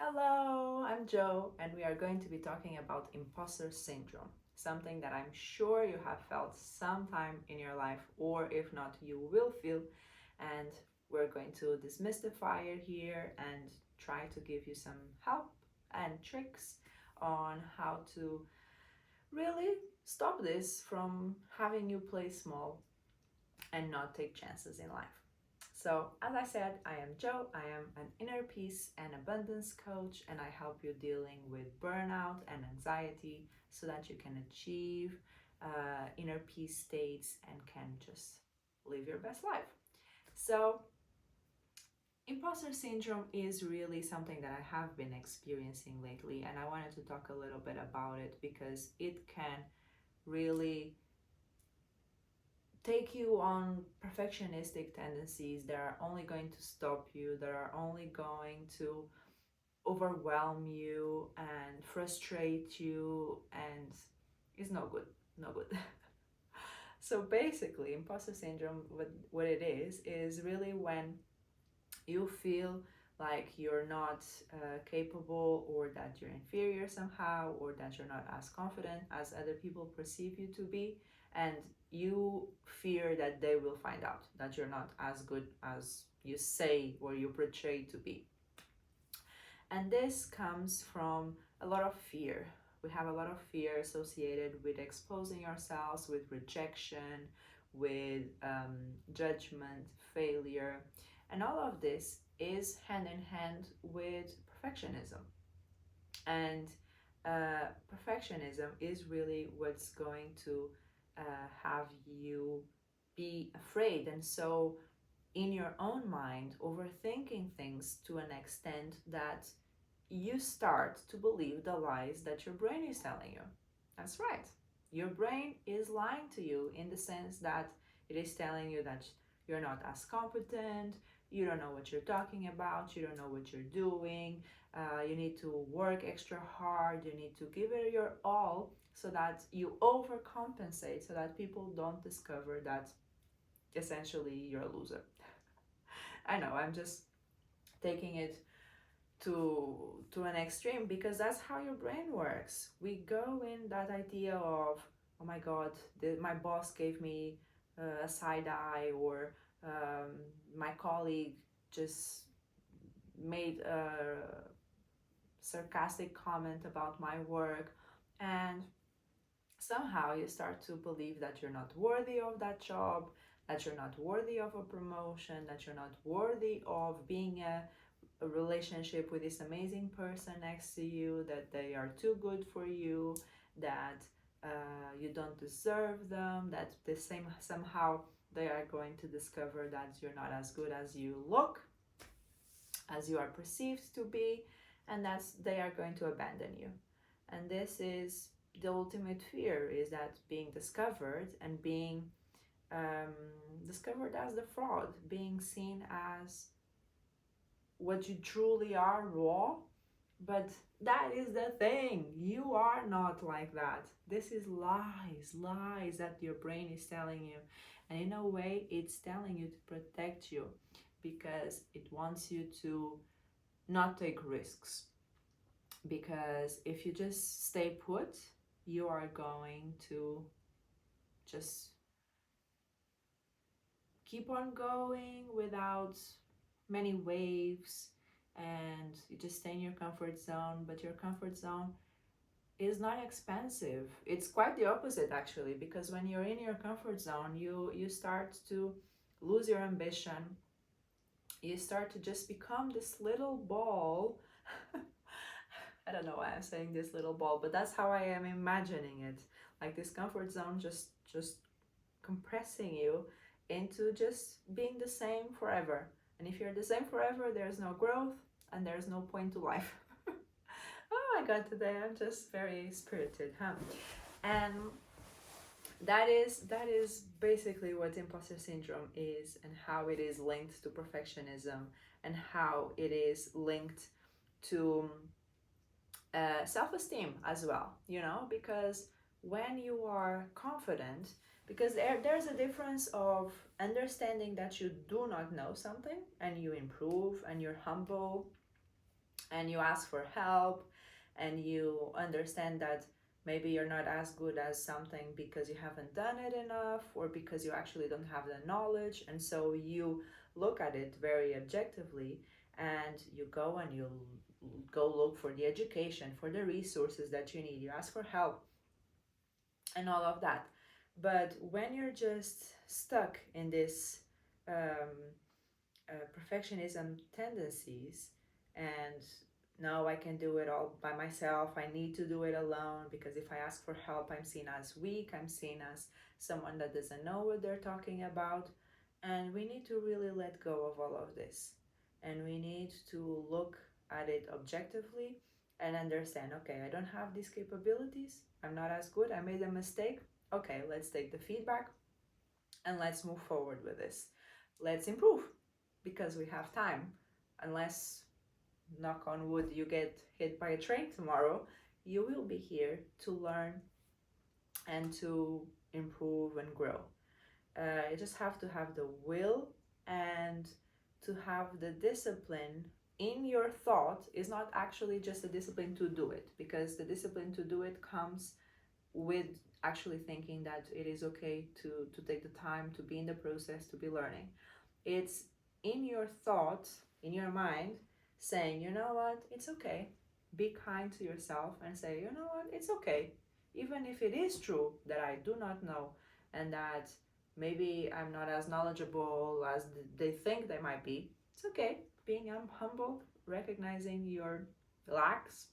Hello, I'm Joe, and we are going to be talking about imposter syndrome, something that I'm sure you have felt sometime in your life, or if not, you will feel. And we're going to demystify it here and try to give you some help and tricks on how to really stop this from having you play small and not take chances in life. So, as I said, I am Joe. I am an inner peace and abundance coach, and I help you dealing with burnout and anxiety so that you can achieve inner peace states and can just live your best life. So, imposter syndrome is really something that I have been experiencing lately, and I wanted to talk a little bit about it because it can really take you on perfectionistic tendencies that are only going to stop you, that are only going to overwhelm you and frustrate you, and is no good. No good. So basically, imposter syndrome, what it is really when you feel like you're not capable, or that you're inferior somehow, or that you're not as confident as other people perceive you to be, and you fear that they will find out that you're not as good as you say or you portray to be. And this comes from a lot of fear. We have a lot of fear associated with exposing ourselves, with rejection, with judgment, failure. And all of this is hand in hand with perfectionism. And perfectionism is really what's going to have you be afraid. And so, in your own mind, overthinking things to an extent that you start to believe the lies that your brain is telling you. That's right. Your brain is lying to you in the sense that it is telling you that you're not as competent, you don't know what you're talking about, you don't know what you're doing, you need to work extra hard, you need to give it your all so that you overcompensate, so that people don't discover that essentially you're a loser. I know, I'm just taking it to an extreme because that's how your brain works. We go in that idea of, oh my god, my boss gave me a side eye, or my colleague just made a sarcastic comment about my work, and somehow you start to believe that you're not worthy of that job, that you're not worthy of a promotion, that you're not worthy of being a relationship with this amazing person next to you, that they are too good for you, that you don't deserve them, that the same somehow they are going to discover that you're not as good as you look, as you are perceived to be, and that's they are going to abandon you. And this is the ultimate fear, is that being discovered and being um, discovered as the fraud, being seen as what you truly are, raw. But that is the thing, you are not like that. This is lies that your brain is telling you, and in a way it's telling you to protect you because it wants you to not take risks. Because if you just stay put, you are going to just keep on going without many waves, and you just stay in your comfort zone. But your comfort zone is not expensive. It's quite the opposite, actually, because when you're in your comfort zone, you start to lose your ambition. You start to just become this little ball. I don't know why I'm saying this little ball, but that's how I am imagining it. Like this comfort zone just compressing you into just being the same forever. And if you're the same forever, there's no growth and there's no point to life. Oh my god, today I'm just very spirited, huh? And that is basically what imposter syndrome is, and how it is linked to perfectionism, and how it is linked to self-esteem as well, because when you are confident, because there's a difference of understanding that you do not know something and you improve and you're humble and you ask for help, and you understand that maybe you're not as good as something because you haven't done it enough, or because you actually don't have the knowledge, and so you look at it very objectively, and you go and you go look for the education, for the resources that you need, you ask for help and all of that. But when you're just stuck in this um, perfectionism tendencies, and no, I can do it all by myself, I need to do it alone, because if I ask for help, I'm seen as weak, I'm seen as someone that doesn't know what they're talking about. And we need to really let go of all of this, and we need to look at it objectively and understand, okay, I don't have these capabilities, I'm not as good, I made a mistake. Okay, let's take the feedback and let's move forward with this. Let's improve, because we have time. Unless, knock on wood, you get hit by a train tomorrow, you will be here to learn and to improve and grow. You just have to have the will, and to have the discipline in your thought is not actually just a discipline to do it, because the discipline to do it comes with actually thinking that it is okay to take the time to be in the process, to be learning. It's in your thoughts, in your mind, saying, you know what, it's okay. Be kind to yourself and say, you know what, it's okay. Even if it is true that I do not know, and that maybe I'm not as knowledgeable as they think they might be, it's okay. Being humble, recognizing your lacks,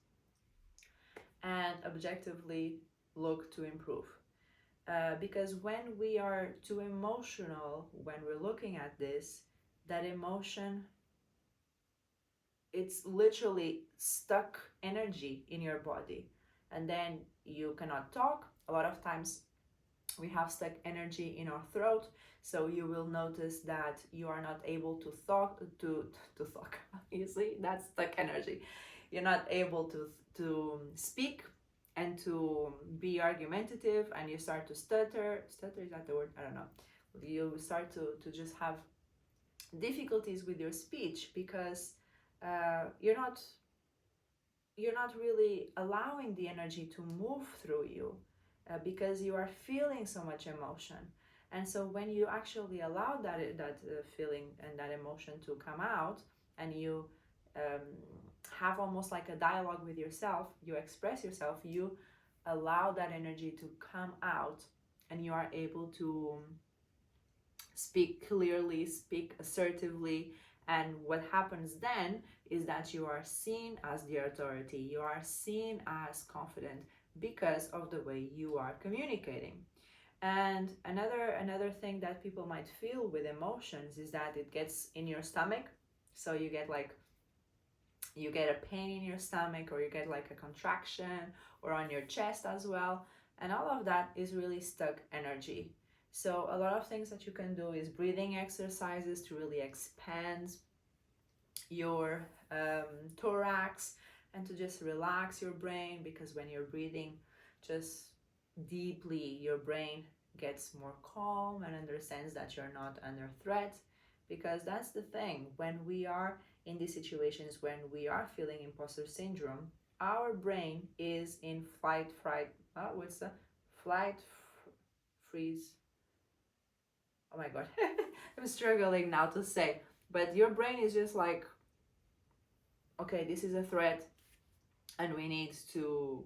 and objectively look to improve. Because when we are too emotional, when we're looking at this, that emotion, it's literally stuck energy in your body, and then you cannot talk. A lot of times we have stuck energy in our throat, so you will notice that you are not able to talk. Obviously, that's stuck energy. You're not able to speak and to be argumentative, and you start to stutter, is that the word? I don't know. You start to just have difficulties with your speech, because you're not really allowing the energy to move through you, because you are feeling so much emotion. And so when you actually allow that feeling and that emotion to come out, and you um, have almost like a dialogue with yourself, you express yourself, you allow that energy to come out, and you are able to speak clearly, speak assertively. And what happens then is that you are seen as the authority, you are seen as confident, because of the way you are communicating. And another thing that people might feel with emotions is that it gets in your stomach. So you get a pain in your stomach, or you get like a contraction, or on your chest as well. And all of that is really stuck energy. So a lot of things that you can do is breathing exercises to really expand your thorax, and to just relax your brain, because when you're breathing just deeply, your brain gets more calm and understands that you're not under threat. Because that's the thing, when we are in these situations, when we are feeling imposter syndrome, our brain is in what's the flight freeze, oh my god, I'm struggling now to say, but your brain is just like, okay, this is a threat, and we need to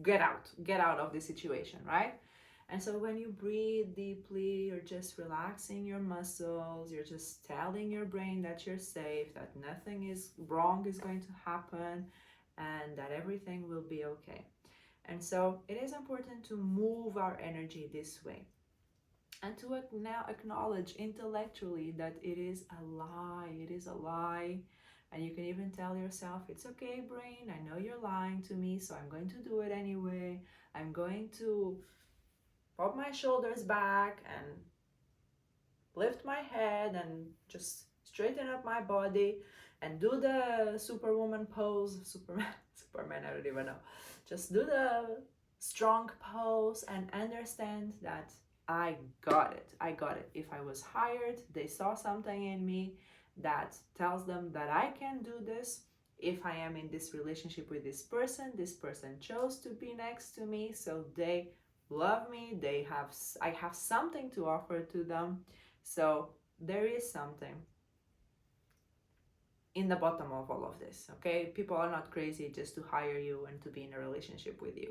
get out of this situation, right? And so when you breathe deeply, you're just relaxing your muscles, you're just telling your brain that you're safe, that nothing is wrong is going to happen, and that everything will be okay. And so it is important to move our energy this way, and to now acknowledge intellectually that it is a lie. It is a lie. And you can even tell yourself, it's okay, brain, I know you're lying to me, so I'm going to do it anyway. I'm going to pop my shoulders back and lift my head and just straighten up my body and do the superwoman pose. Superman, I don't even know. Just do the strong pose and understand that I got it. I got it. If I was hired, they saw something in me that tells them that I can do this. if I am in this relationship with this person chose to be next to me, so they love me, I have something to offer to them. So there is something in the bottom of all of this. Okay, people are not crazy just to hire you and to be in a relationship with you,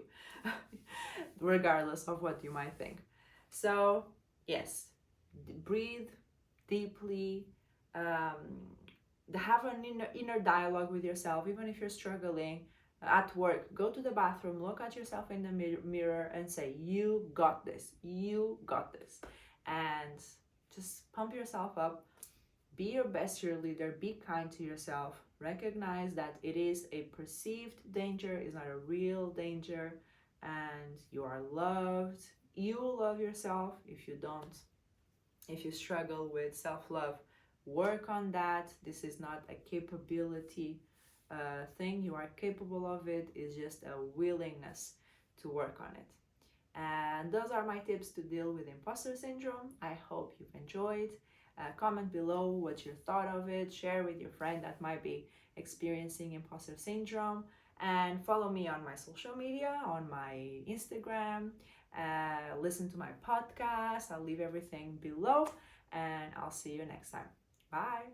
regardless of what you might think. So yes, breathe deeply, have an inner dialogue with yourself. Even if you're struggling at work, go to the bathroom, look at yourself in the mirror and say, you got this, you got this. And just pump yourself up. Be your best cheerleader. Be kind to yourself. Recognize that it is a perceived danger, it's not a real danger, and you are loved. You love yourself. If you don't, if you struggle with self-love, work on that. This is not a capability thing. You are capable of it. It's just a willingness to work on it. And those are my tips to deal with imposter syndrome. I hope you've enjoyed. Comment below what you thought of it. Share with your friend that might be experiencing imposter syndrome. And follow me on my social media, on my Instagram. Listen to my podcast. I'll leave everything below. And I'll see you next time. Bye.